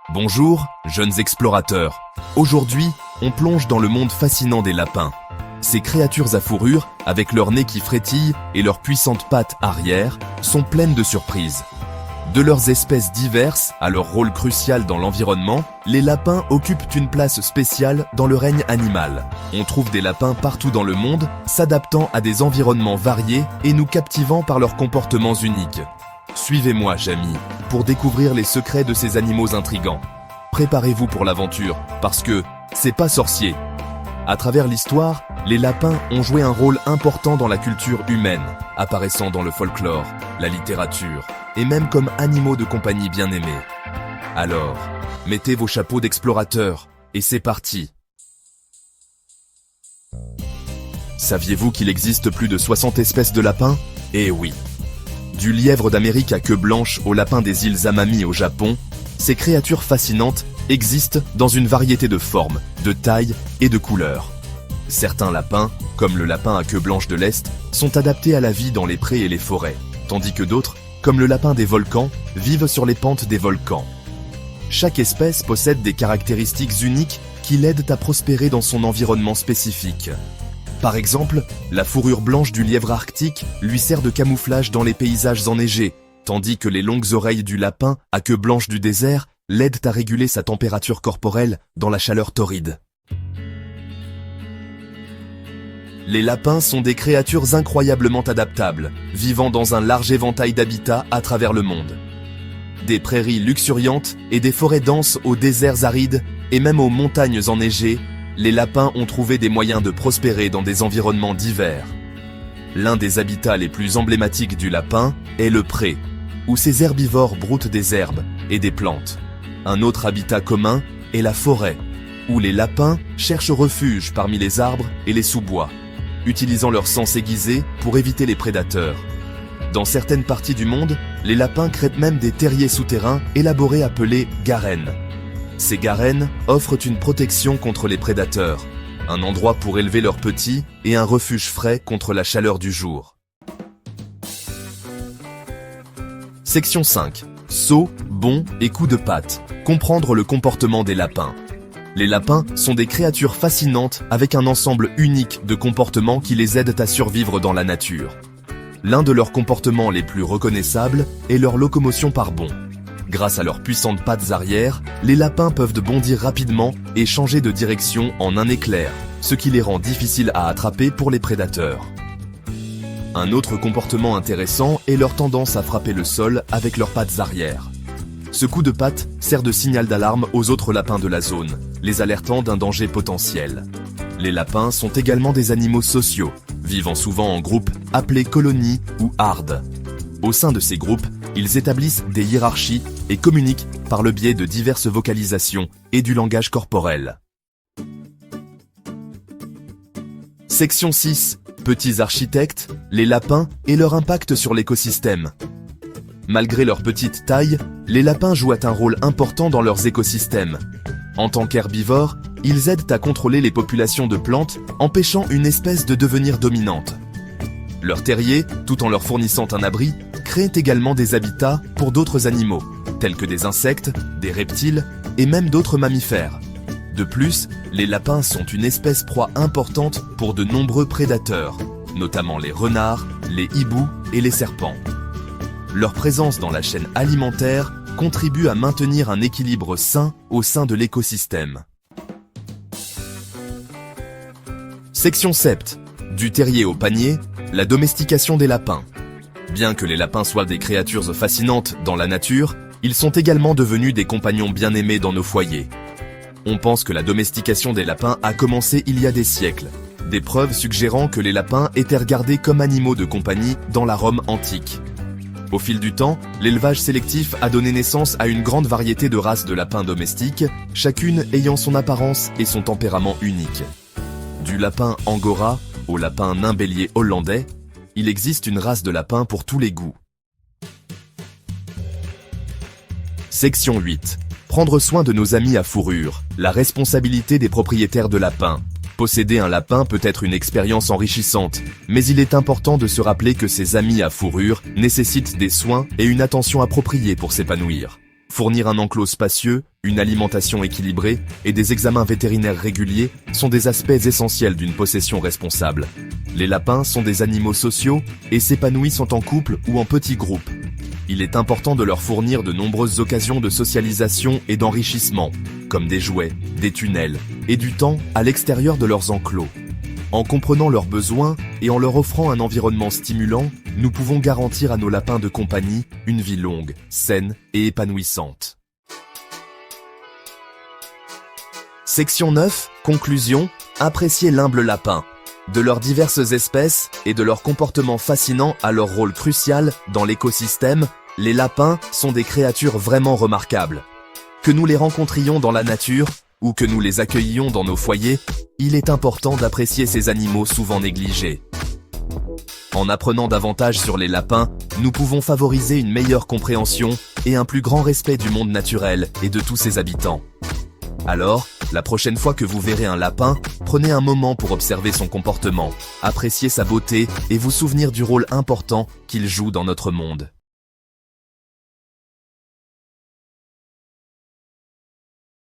Bonjour, jeunes explorateurs. Aujourd'hui, on plonge dans le monde fascinant des lapins. Ces créatures à fourrure, avec leur nez qui frétille et leurs puissantes pattes arrière, sont pleines de surprises. De leurs espèces diverses à leur rôle crucial dans l'environnement, les lapins occupent une place spéciale dans le règne animal. On trouve des lapins partout dans le monde, s'adaptant à des environnements variés et nous captivant par leurs comportements uniques. Suivez-moi, Jamie, pour découvrir les secrets de ces animaux intrigants. Préparez-vous pour l'aventure, parce que c'est pas sorcier. À travers l'histoire, les lapins ont joué un rôle important dans la culture humaine, apparaissant dans le folklore, la littérature, et même comme animaux de compagnie bien aimés. Alors, mettez vos chapeaux d'explorateurs, et c'est parti. Saviez-vous qu'il existe plus de 60 espèces de lapins? Eh oui. Du lièvre d'Amérique à queue blanche au lapin des îles Amami au Japon, ces créatures fascinantes existent dans une variété de formes, de tailles et de couleurs. Certains lapins, comme le lapin à queue blanche de l'Est, sont adaptés à la vie dans les prés et les forêts, tandis que d'autres, comme le lapin des volcans, vivent sur les pentes des volcans. Chaque espèce possède des caractéristiques uniques qui l'aident à prospérer dans son environnement spécifique. Par exemple, la fourrure blanche du lièvre arctique lui sert de camouflage dans les paysages enneigés, tandis que les longues oreilles du lapin à queue blanche du désert l'aident à réguler sa température corporelle dans la chaleur torride. Les lapins sont des créatures incroyablement adaptables, vivant dans un large éventail d'habitats à travers le monde. Des prairies luxuriantes et des forêts denses aux déserts arides et même aux montagnes enneigées, les lapins ont trouvé des moyens de prospérer dans des environnements divers. L'un des habitats les plus emblématiques du lapin est le pré, où ces herbivores broutent des herbes et des plantes. Un autre habitat commun est la forêt, où les lapins cherchent refuge parmi les arbres et les sous-bois, utilisant leur sens aiguisé pour éviter les prédateurs. Dans certaines parties du monde, les lapins créent même des terriers souterrains élaborés appelés garennes. Ces garennes offrent une protection contre les prédateurs, un endroit pour élever leurs petits et un refuge frais contre la chaleur du jour. Section 5. Sauts, bonds et coups de patte. Comprendre le comportement des lapins. Les lapins sont des créatures fascinantes avec un ensemble unique de comportements qui les aident à survivre dans la nature. L'un de leurs comportements les plus reconnaissables est leur locomotion par bond. Grâce à leurs puissantes pattes arrière, les lapins peuvent bondir rapidement et changer de direction en un éclair, ce qui les rend difficiles à attraper pour les prédateurs. Un autre comportement intéressant est leur tendance à frapper le sol avec leurs pattes arrière. Ce coup de patte sert de signal d'alarme aux autres lapins de la zone, les alertant d'un danger potentiel. Les lapins sont également des animaux sociaux, vivant souvent en groupes appelés colonies ou hardes. Au sein de ces groupes, ils établissent des hiérarchies et communiquent par le biais de diverses vocalisations et du langage corporel. Section 6. Petits architectes, les lapins et leur impact sur l'écosystème. Malgré leur petite taille, les lapins jouent un rôle important dans leurs écosystèmes. En tant qu'herbivores, ils aident à contrôler les populations de plantes, empêchant une espèce de devenir dominante. Leurs terriers, tout en leur fournissant un abri, créent également des habitats pour d'autres animaux, tels que des insectes, des reptiles et même d'autres mammifères. De plus, les lapins sont une espèce proie importante pour de nombreux prédateurs, notamment les renards, les hiboux et les serpents. Leur présence dans la chaîne alimentaire contribue à maintenir un équilibre sain au sein de l'écosystème. Section 7. Du terrier au panier, la domestication des lapins. Bien que les lapins soient des créatures fascinantes dans la nature, ils sont également devenus des compagnons bien aimés dans nos foyers. On pense que la domestication des lapins a commencé il y a des siècles, des preuves suggérant que les lapins étaient regardés comme animaux de compagnie dans la Rome antique. Au fil du temps, l'élevage sélectif a donné naissance à une grande variété de races de lapins domestiques, chacune ayant son apparence et son tempérament unique. Du lapin angora au lapin nain bélier hollandais, il existe une race de lapins pour tous les goûts. Section 8. Prendre soin de nos amis à fourrure, la responsabilité des propriétaires de lapins. Posséder un lapin peut être une expérience enrichissante, mais il est important de se rappeler que ces amis à fourrure nécessitent des soins et une attention appropriée pour s'épanouir. Fournir un enclos spacieux, une alimentation équilibrée et des examens vétérinaires réguliers sont des aspects essentiels d'une possession responsable. Les lapins sont des animaux sociaux et s'épanouissent en couple ou en petits groupes. Il est important de leur fournir de nombreuses occasions de socialisation et d'enrichissement, comme des jouets, des tunnels et du temps à l'extérieur de leurs enclos. En comprenant leurs besoins et en leur offrant un environnement stimulant, nous pouvons garantir à nos lapins de compagnie une vie longue, saine et épanouissante. Section 9. Conclusion. Appréciez l'humble lapin. De leurs diverses espèces et de leur comportement fascinant à leur rôle crucial dans l'écosystème, les lapins sont des créatures vraiment remarquables. Que nous les rencontrions dans la nature ou que nous les accueillions dans nos foyers, il est important d'apprécier ces animaux souvent négligés. En apprenant davantage sur les lapins, nous pouvons favoriser une meilleure compréhension et un plus grand respect du monde naturel et de tous ses habitants. Alors, la prochaine fois que vous verrez un lapin, prenez un moment pour observer son comportement, apprécier sa beauté et vous souvenir du rôle important qu'il joue dans notre monde.